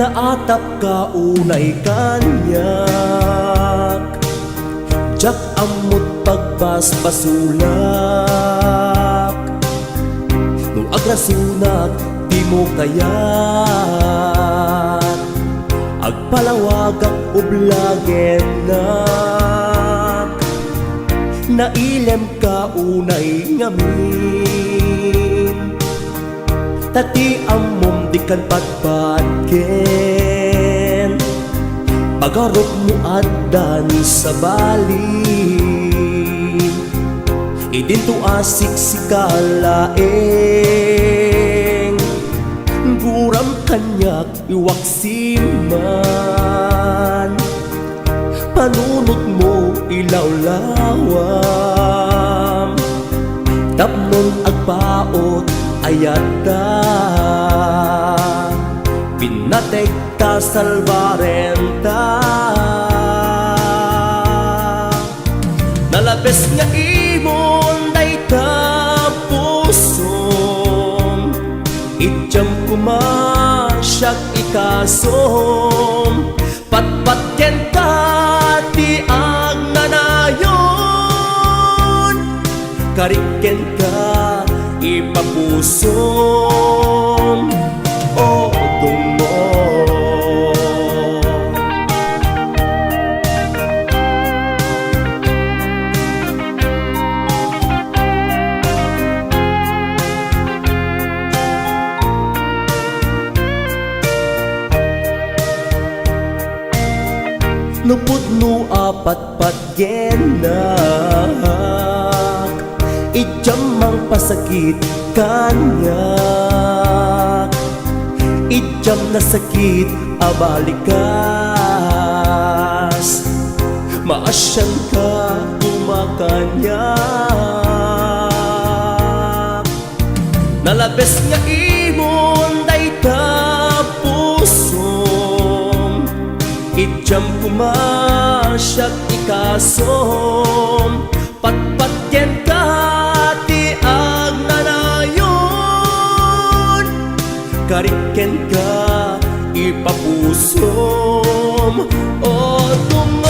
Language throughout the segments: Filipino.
naatap ka unay kanyak, jak amot pagbasbasulak, nung agrasunak di mo kayat, agpalawagak ublagen nailem ka unay ngamin, tati amom di kan patpatken, pagarok mo addan sa bali, idinto asik si kalaeng, guram kanyak iwaksiman, panunot mo ilawlawam, tapnon agpaot ayata, pinatekta salvarenta, nalabes nga imon dayta pusom, itjam kumasyak ikasom, patpatken ka ti ang nanayon, kariken ka ipapusom o dungo. Nupod no apat patgenak, ijam mang pasakit kanyak, ijam na sakit abalikas, maasyan ka umakanyak, nalabes nga imon dayta pusom, itjam pumasyak ikasom, patpatyen ka ti ang nanayon, kariken ka ipapusom o tungo.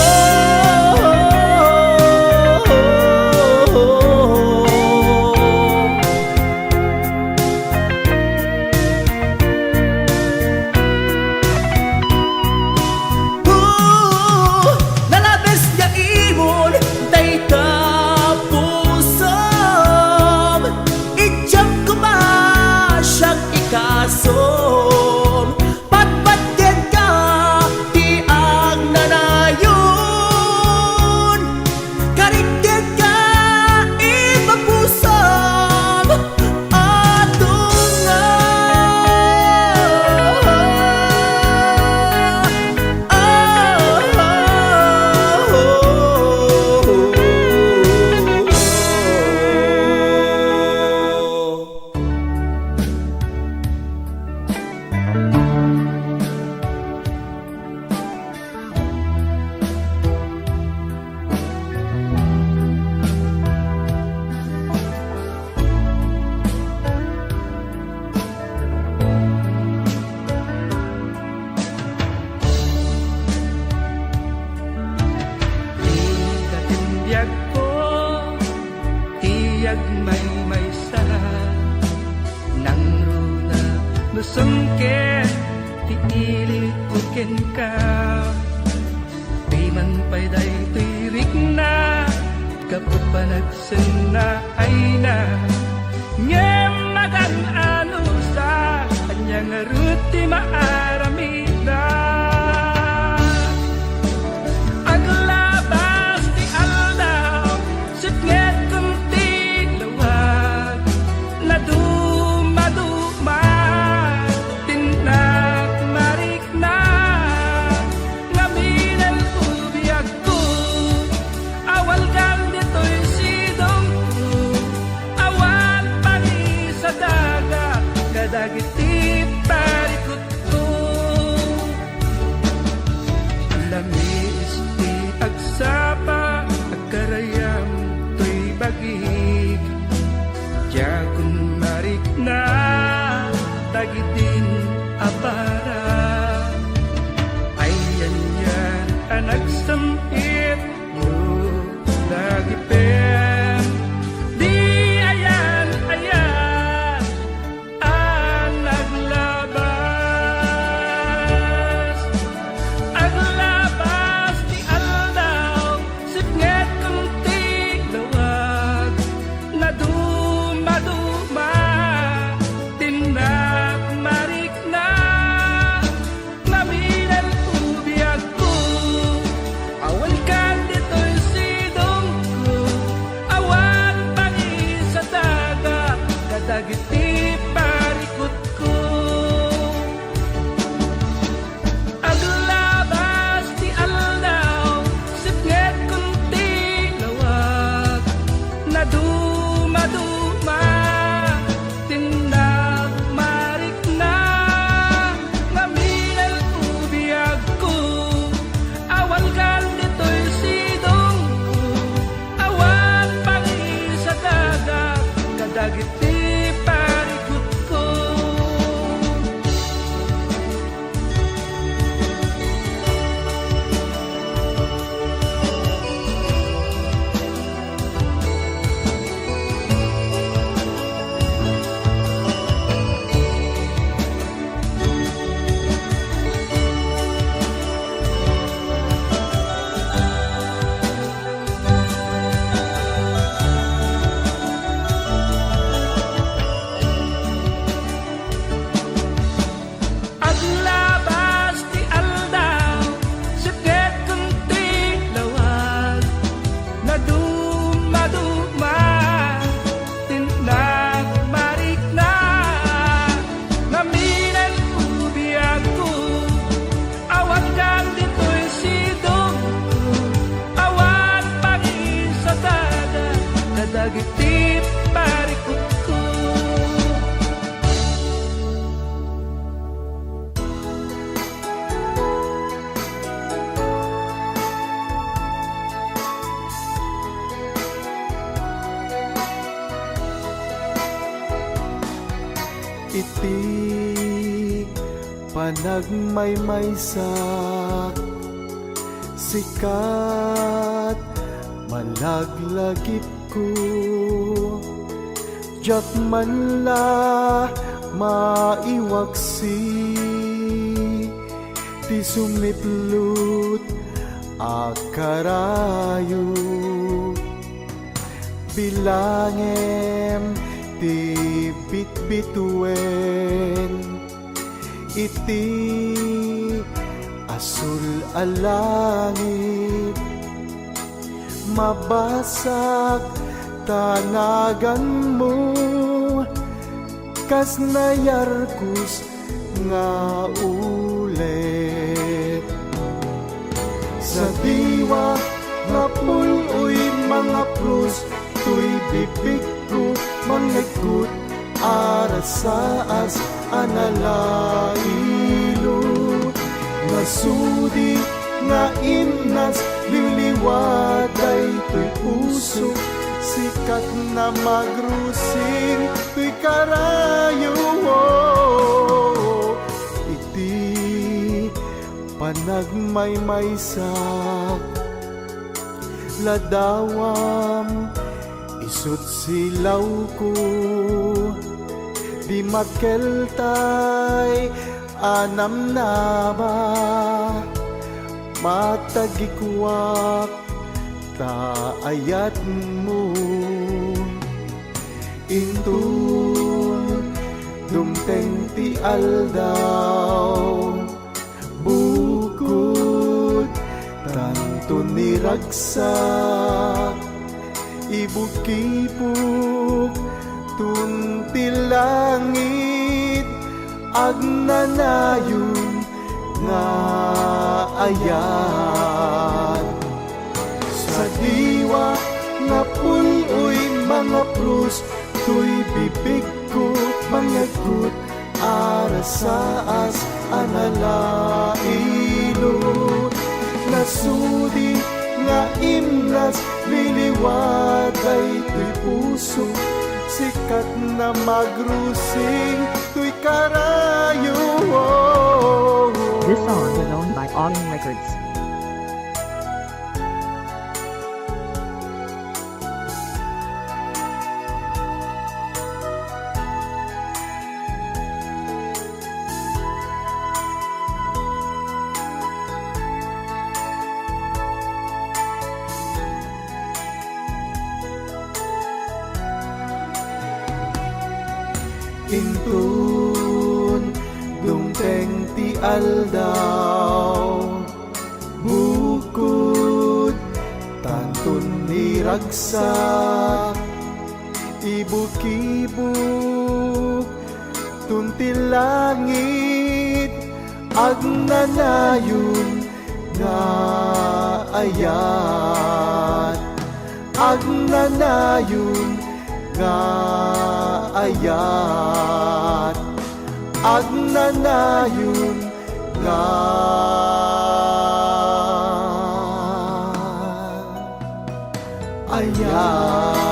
Patpatyen ka ti ang nanayon, kariken ka ipapusom atunga. Tiyag ko, tiyag may sa nang runa nusungken, tiili kuken ka, di man pa'y day tirik na, kapupanagsin na ay na, ngem magan anusa, anyang aruti maaramida. Dagiti parikot ko, lamis ti agsapa, agkarayam to'y bagig, diyagon marik na, tagitin apara. na dumaduma, tinag marik na ngaminal ubiyag ko, awan kan dito'y sidong ko, awan pangi sa dagat, kadagiti parikot ko. Aglabas ti aldaw, sakit kunti lawag, na dumaduma, tinag marik na, ngaminal ubiyag ko, awan kang dito'y sidong ko, awan pangi sa dagat, kadagiti parikot ko. Iti panagmaymaysak, sikat malaglagip ko, jak man la maiwaksi, ti sumiplut akarayo, bilangem ti bitbituen, iti asul alangit, mabasag tanagan mo, kas nayarkus nga ulit. Sa diwa nga puloy mga plus, tuy bibig ko mangagkut arasaas analailo, nasudi nga imnas liliwatay tuy puso, sikat na magrusing tuy karayo. Iti panagmaymaysak, ladawam isut silaw ko, di makeltay anam na ba, matagikwak taayat mo, intun dumteng ti aldaw, bukod tanto niragsak, ibukipok tunti langit, agnanayon nga ayan. Sa diwa nga puloy mga prus, tuy bibig ko mangagkut arasaas analailo, nasudi nga imnas liliwatay tuy puso, sikat na magrusing tuy karayo. This song is owned by Autumn Records. Intun dumteng ti aldaw, bukod tantun niragsak, ibukibuk tunti langit, agnanayon nga ayat. agnanayon nga ayat, agnanayon nga ayat.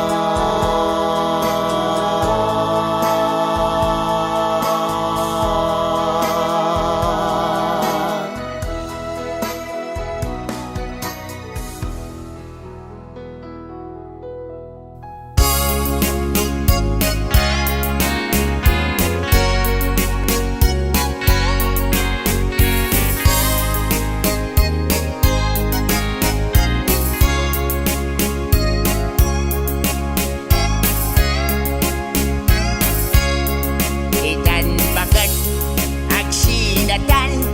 Itan bagat agsinatan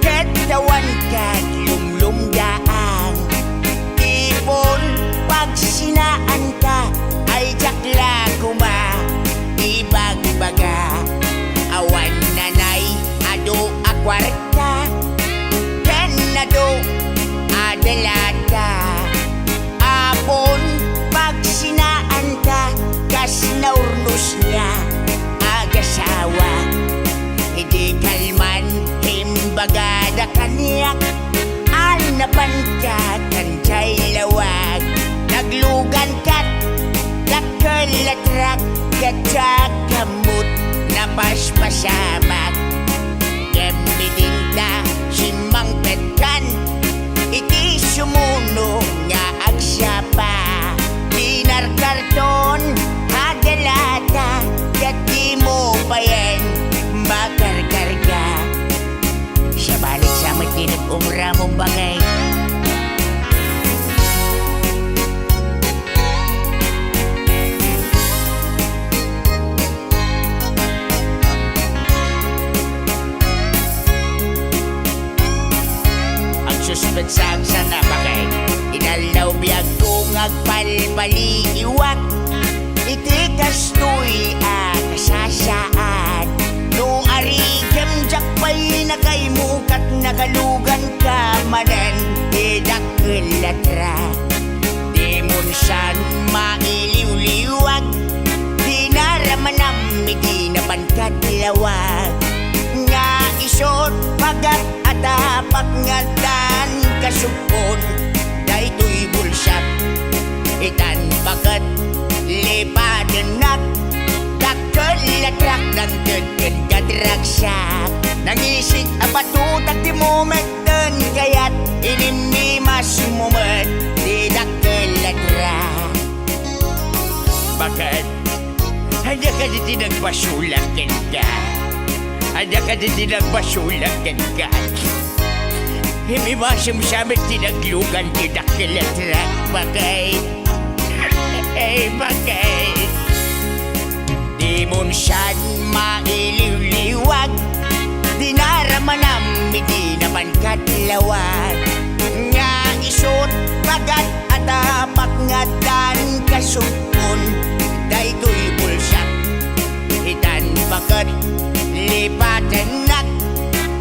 katawan kag lumlumdaan ipon pag sinaan ka ay jakla kuma ibagbaga awan nanay ado akwarta kanado adalata apon pag sinaan ka kas naurnos niya agasawa hindi kalman himbagada kaniyak anapan ka kancay lawag naglugan kat nakalatrak katakamot napaspasamak gamitin ta simang petkan iti sumuno nga agsapa dinar karton adalata kati mo pa yan makarkarga siya balik sa matinag umra mong bagay ang suspensang sa nabagay inalaw biyag kong agpalpaliiwak iti kastoy ang sasaan no arigam jakpay na kay mukat nagalugan ka manan idakilatra di munsan mailiw-liwag di naramanam iti napankat lawag nga isot pagat atapak nga dan kasupon daytoy bulsak itan bagat lipadenak kakelatrak ng deden kadragsak nangisik apatutak di momenten kayat ininimas mumet tidak kelatrak bagat hanya ka di nagpasulakan ka hanya ka di nagpasulakan ka hindi masamsamit tinaglugan tidak kelatrak bagay bagay di munsan mailiw-liwag di naramanam hindi naman katlawag nga isot pagat atapak nga dan kasupon daytoy bulsak itan bagat lipatenak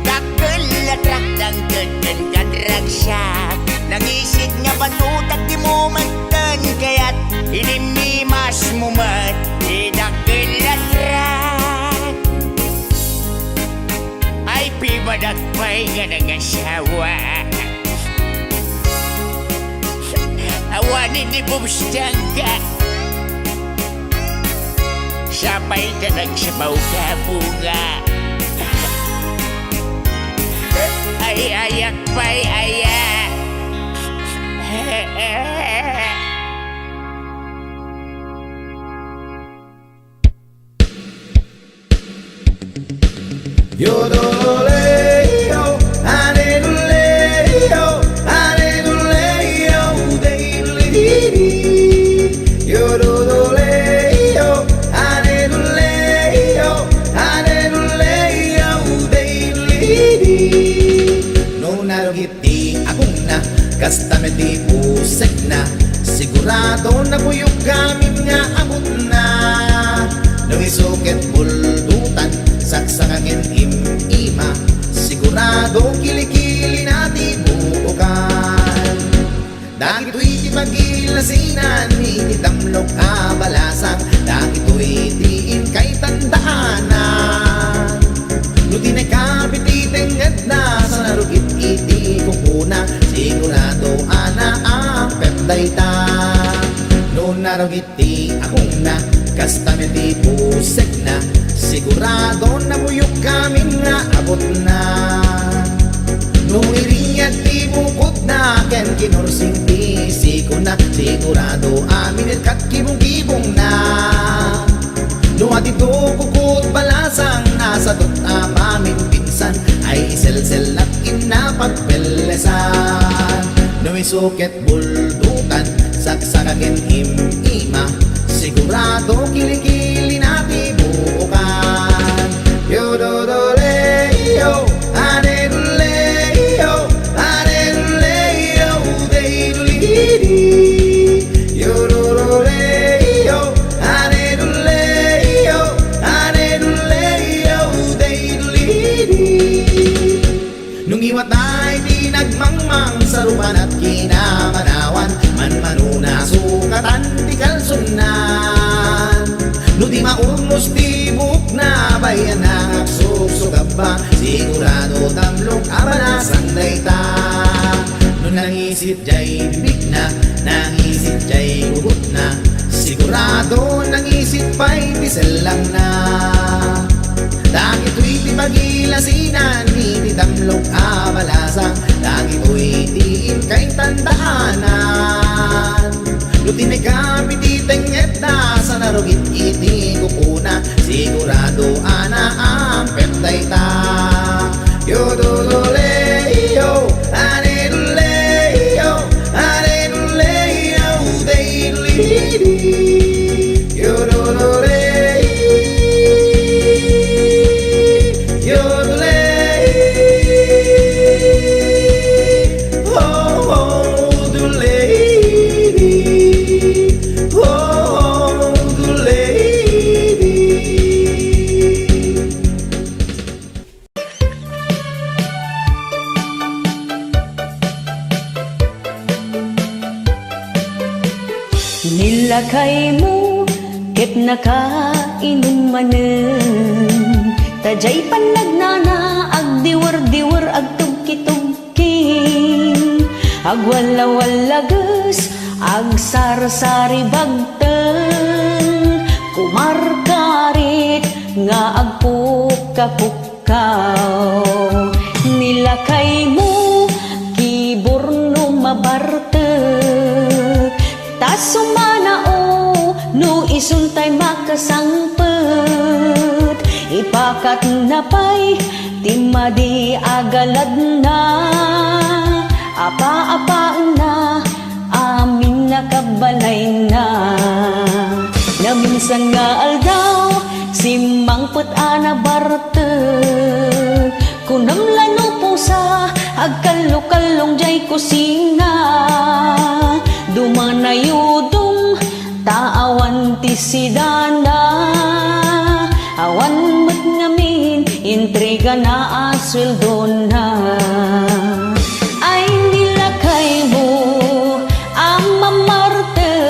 kakelatrak ng deden kadragsak nangisik nga batutak di momenten kayat ininimas mumet idakilatrak ay pimadakpay nga nangasawa awanin di bumstangga sapay ka nagsabaw ka bunga ay ayak pa'y ayak Yodeleo, hallelujah, hallelujah, daily. Yodeleo, hallelujah, hallelujah, daily. No narugiti akong na, kasta di usek na, sigurado na buyog kami nga amot na. Nung isukit buldutan, saksakangin ima akong na Kasta me di pusek na Sigurado na muyok kami nga abot na Nung irinyag di bukod na Ken kinursing bisi ko na Sigurado amin at kibong-kibong na Nung atito kukot balasang Nasa dot amamin pinsan Ay isel-sel at inapagpelesan Nung isuket buldukan Saksakakin im-ima Sigurado kilikili nati bukan Yo-do-do-le-yo Ane-do-le-yo Ane-do-le-yo Dey-do-li-di Yo-do-do-le-yo Ane-do-le-yo Ane-do-le-yo Dey-do-li-di Nung iwat ay di nagmangmang Sa rupan at kinamanawan Man-manuna sukatan di kalsunan No di maurnos di buk na Bayan na agsuksugab ba Sigurado tamlok abanasang dayta No nangisit jay bibig na Nangisit jay gugut na Sigurado nangisit pa'y tisel lang na Dagi to'y di magilasinan Hindi tamlok abalasa Dagi to'y diin kay tandaanan Lutin ay kami titenget na Sa narugit iti kukuna Sigurado ana ang petay ta Yo-do-do-le-yo Ane-do-le-yo Ane-do-le-yo Dey-do-li-di Yo-do-do-le Nilakay mo, ket nakainumanen Tajay panagnana, agdiwar-diwar, agtugki-tugking Agwala-walagas, agsar-sari bagten Kumarkarit, nga agpuka-pukaw Nilakay mo, kiborno mabartek Tasumanao, no isuntay makasangpet Ipakat na pa'y timadi agalad na Apa-apa na, amin nakabalay na Naminsan nga aldaw, simangpet ana bartek Kunam lano po sa agkalo-kalong jay kusina Dumanayudong taawan ti sidana Awan mat ngamin intriga na asweldo na Ay nilakay mo ang mamartek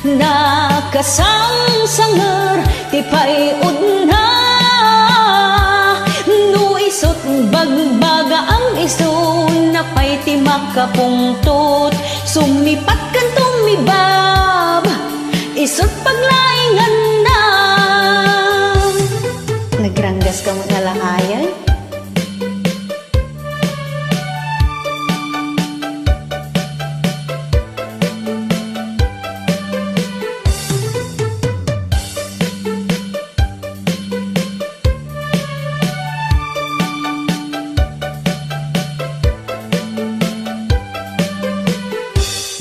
Nakasang-sangar ti payod na No isot bagbaga ang iso Napay ti makapungtot Sumipat kan tumibab Isot paglaingan na Nagranggas ka mo nalahayan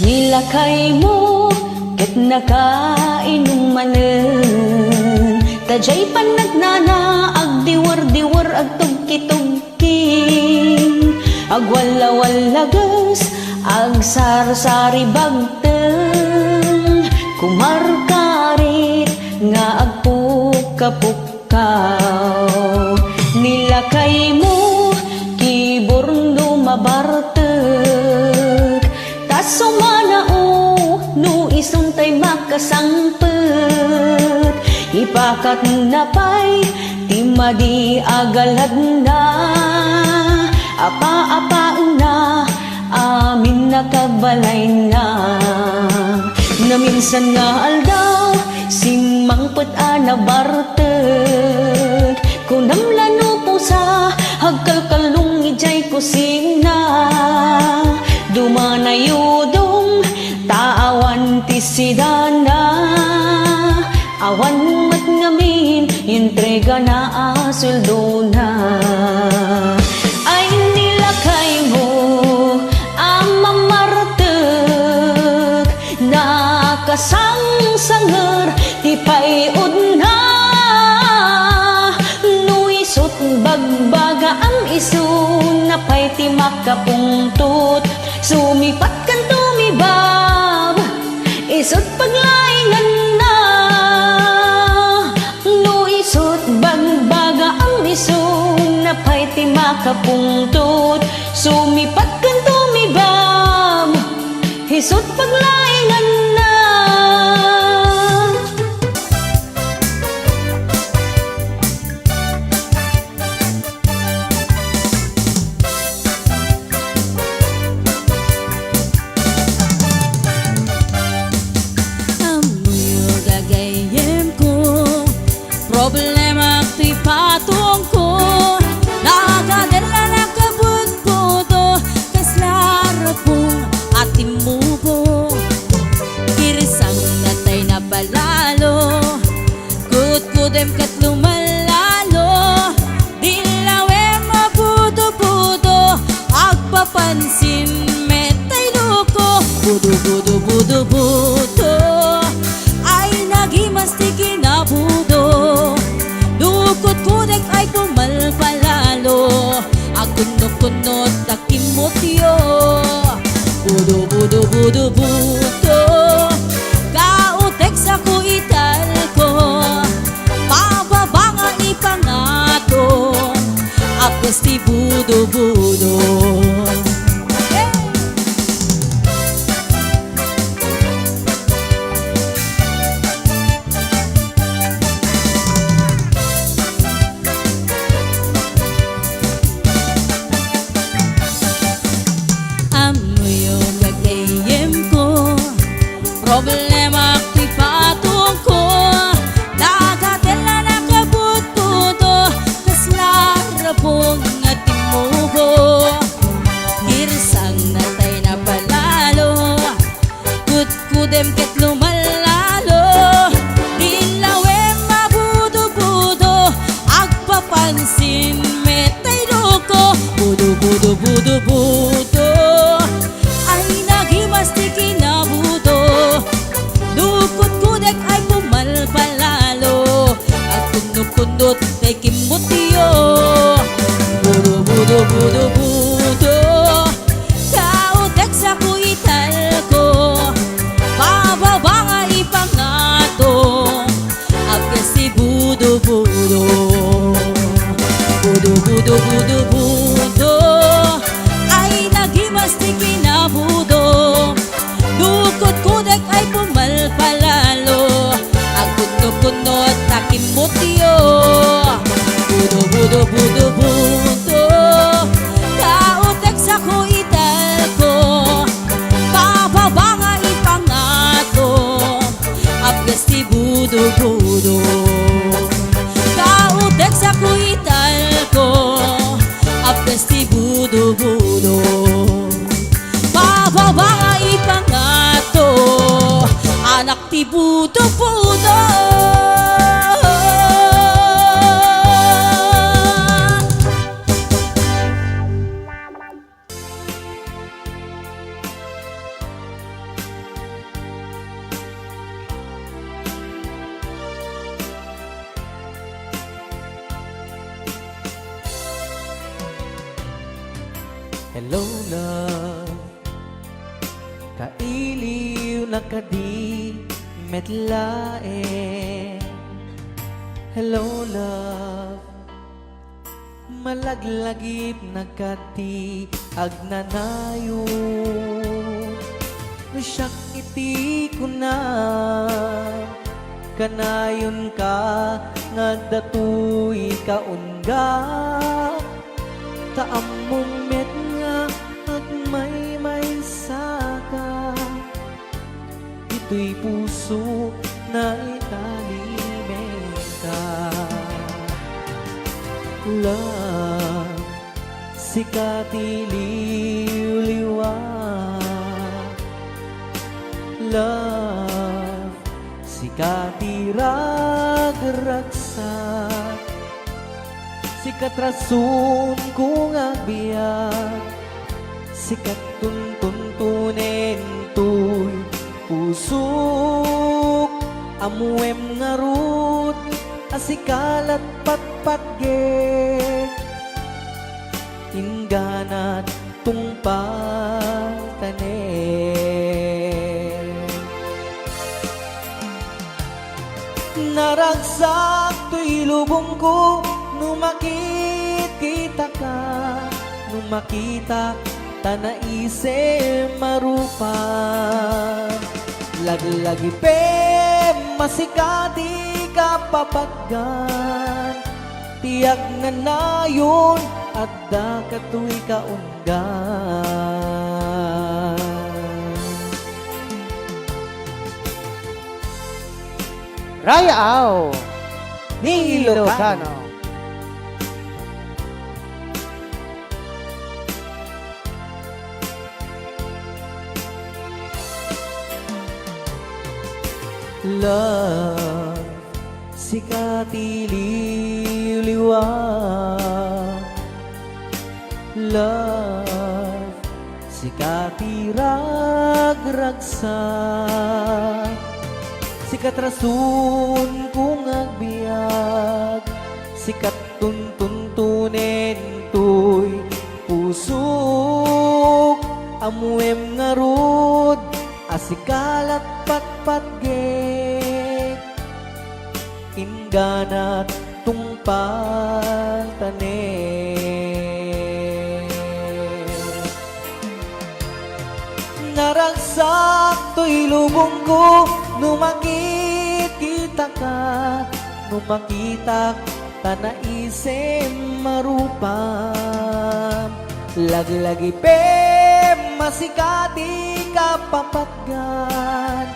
Nilakay mo, ket nakainumanen Tajay panagnana, agdiwar-diwar, agtugki-tugking Agwala-walagas, agsar-sari bagten Kumarkarit, nga agpuka-pukaw Nilakay mo, kiborno mabartek Tasumanao, no isuntay makasangpet Ipakat na pa'y timadi agalad na Apa-apa na, amin nakabalay na Na minsan nga aldaw simangpet ana bartek kunam lano po sa hagkal kalung ijay kusina dumanayudong taawan ti sidana awan mat ngamin entrega na asuldo na ay nilakay mo ang mamartek nakasangsanger ti payod na nuisot bagbaga ang iso na pay ti makapungtot sumipat kan tumibab isot paglaingan na nuisot bagbaga ang iso na pay ti makapungtot sumipat kan tumibab isot paglaingan na Amoy gagayem ko problema ti patong ko nagadala na kabut ko to kaslara pong atimubo kirisang natay na balalo kut-kudem kat lumalalo dilawe mabudo-budo agpapansin metay luko budo-budo-budo-budo ay nagimasti kinabudo dukot-kudek ay pumalpalalo akunot-kunot takimotyo budo-budo-budo-budo kautek sa kuital ko pababa nga ipangato apos ti budo-budo amoy gagayem ko problema ti patong ko nagatela na kabut-budo kaslara pong atimubo kirsang natay na palalo kut-kudem ket lumalalo dilawe mabudo-budo agpapansin metay loko budo-budo-budo-budo ay nagimasti kinabudo dukot-kudek ay pumalpalalo at kunot-kunot kay kimutyo budo-budo-budo-budo kautek sa kuital ko bababa nga ipangato agkas si budo-budo budo-budo-budo-budo ay nagimasti kinabudo dukot-kudek ay pumalpalalo ang kunot-kunot takimutyo budo-budo-budo-budo kautek sa kuital ko bababa nga ipangato agkas ti budo-budo kautek sa kuital ko apes ti budo-budo bababa nga ipangato anak ti budo-budo Hello love, kailiw na kadi metlae. Hello love, malaglagip na kati agnanayo. Siyak iti ko na kanayon ka nga datoy kaunga taamong met nga at may saka ito'y puso na italimin ka. Love, sikat iliw-liwanag. Love, sikat irag-ragsak. Sikat rason kung agbiyak. Sikat tuntunin to'y pusok. Amuem ngarut asikalat patpatge. Ingganat tungpal tanen. Naragsak to'y lubong ko nung makikita ka. Nung makita tanaise marupa. Laglagi pe masikati ka papaggan. Tiyak na nayon at dakato'y kaunggan. Raya Au ni Ilocano. Love, sikat iliw-liwanag. Love, sikat irag-ragsak. Sikat rason kung agbiyak. Sikat tuntunin to'y pusok. Amuem ngarud asikalat patpatge. Ingganat tungpal tanen. Naragsak to'y lubong ko nung makikita ka. Nung makita tanaise marupa. Laglagi pe masikati ka papatgan.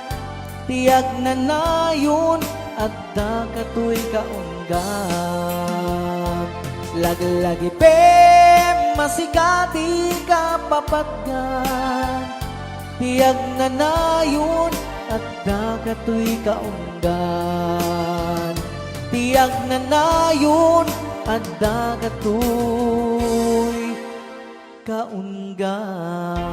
Tiyak na nayon at dakato'y kaunggan. Laglagi pe masikati ka papatgan. Tiyak na nayon at dakato'y kaunggan. Tiyak na nayon at dakato'y kaunggan.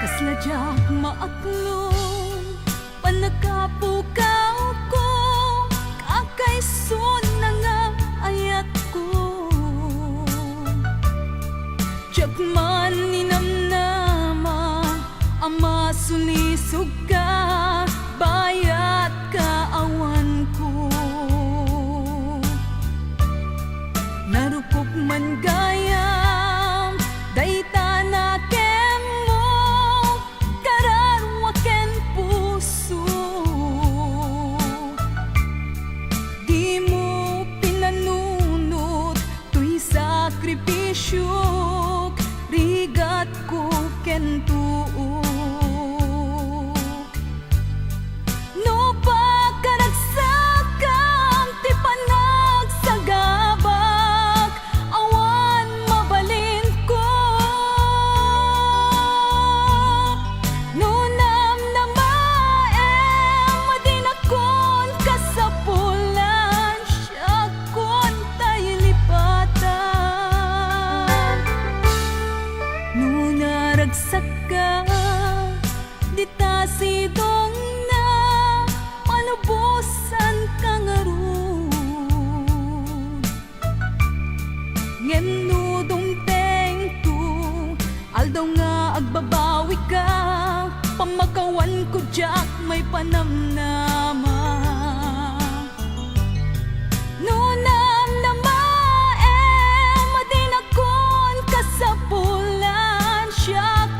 Kasladyak maaklong panagapukaw ko. Kakaisun na nga ayat ko. Tiyagman ninamnama ama sulisog ka. Bayat kaawan ko. Narupok man gayam dayta na kemo. Kararwaken puso. Di mo pinanunot to'y sakripisyo. Rigat ko ken tuok. No pagkaragsakan ti panagsagabak. Awan mabalin ko. No namnamaem madinakon kasapulan. Siya kon tayo lipatan. No naragsak ka di ta sidong na malubusan ka nga ron. Ngem no dumteng to aldaw nga agbabawi ka. Pamakawan ko jak may panamnama. No namnamaem madinakon kasapulan. Siya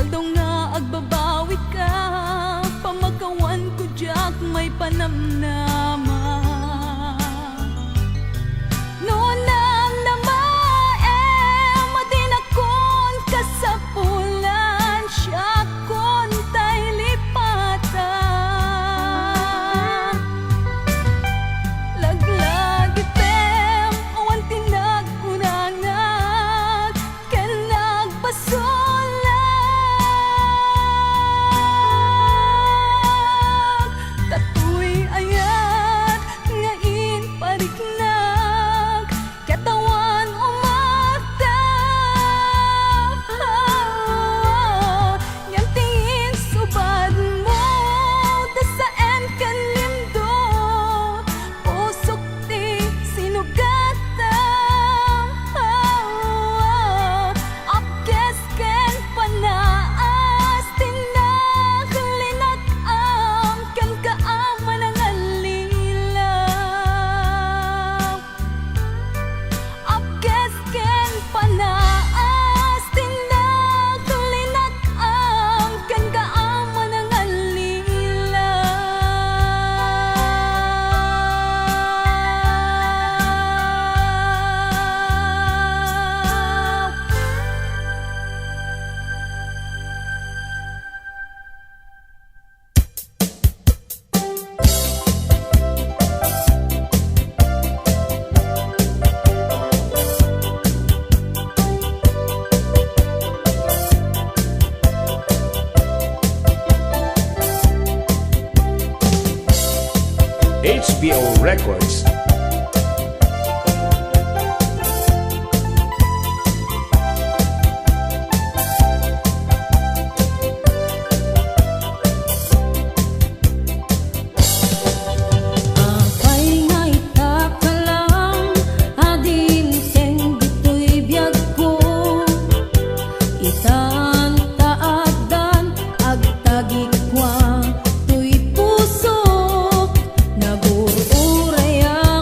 Aldaw nga agbabawi ka, pamakawan ko jak may panamnama. Noon na madinakon ka sa pulan, siya kon tay lipatan. Laglag item, awan tinagkunanag, ken nagpasulag. Tatuy ayat, ngain pariknag, katawan umatap. Yang tingin subad mo, dasaan kan lindo, pusok ti sinugatan. Apkes ken panaas, tinaklinak am, ken kaaman ang alilaw. Apkes ken panaas, tinaklinak am, ken kaaman ang alilaw. HBO Records. Apay nga itakalang, adin seng dito'y biyag ko. Itan taadan, agtagikwa, to'y pusok, nagururay ang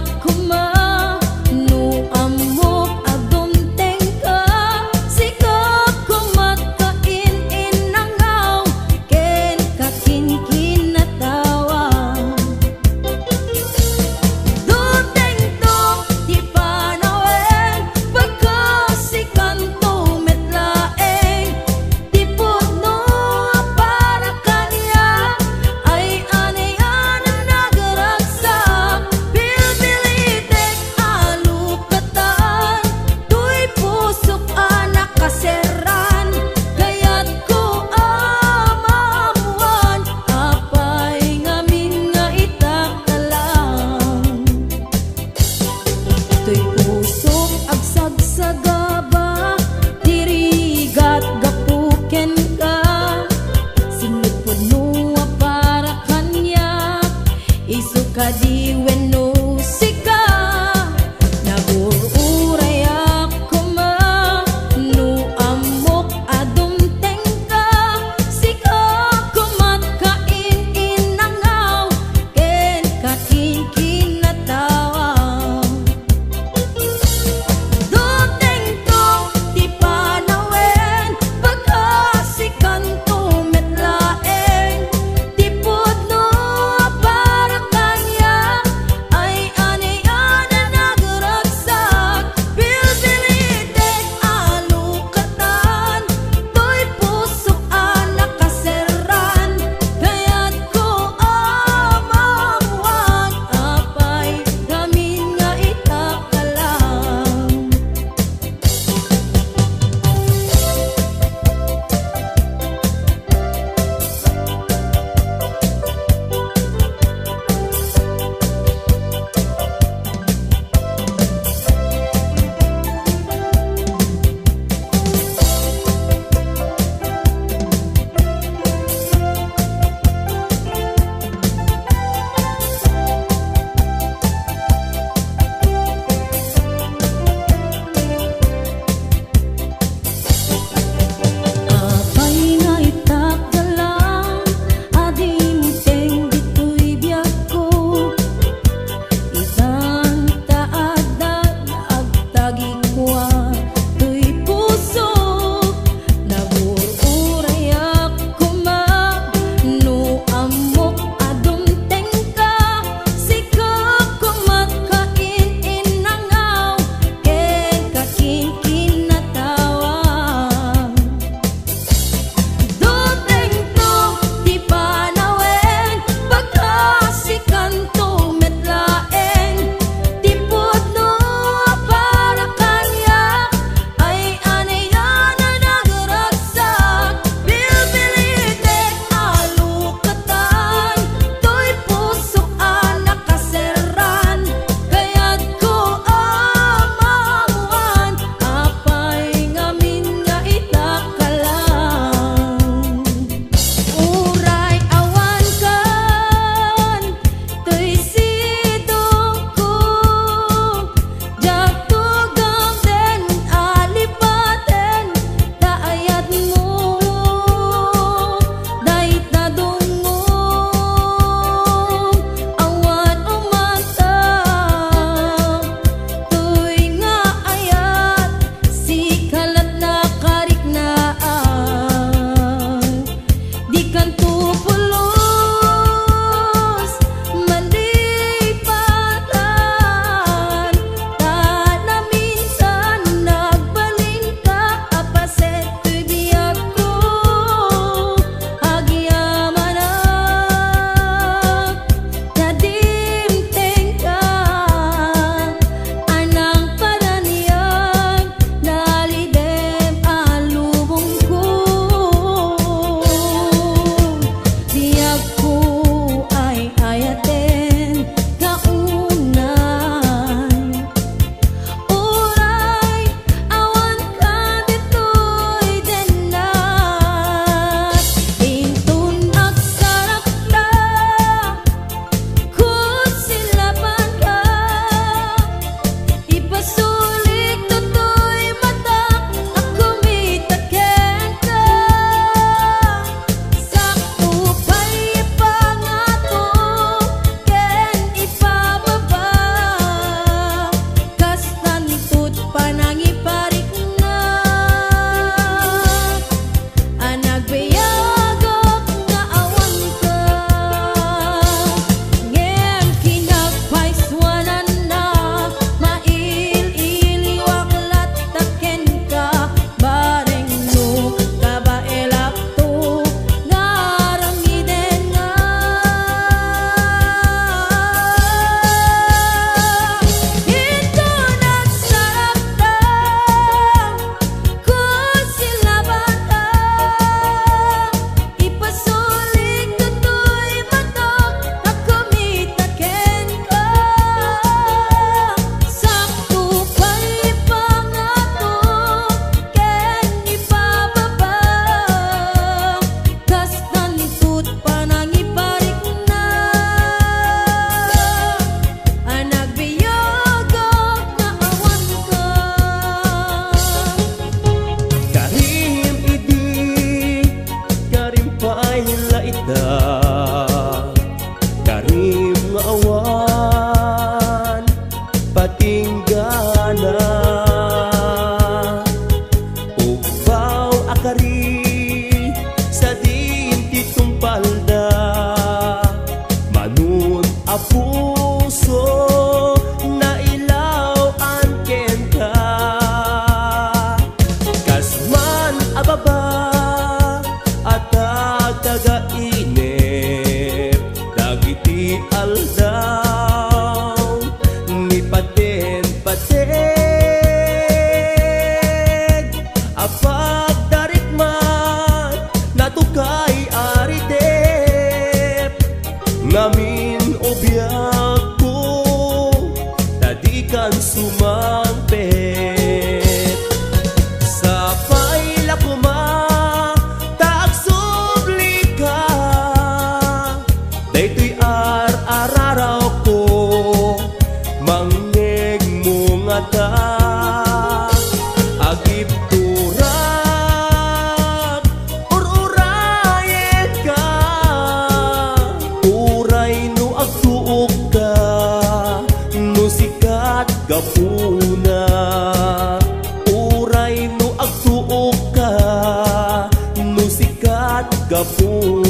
gapu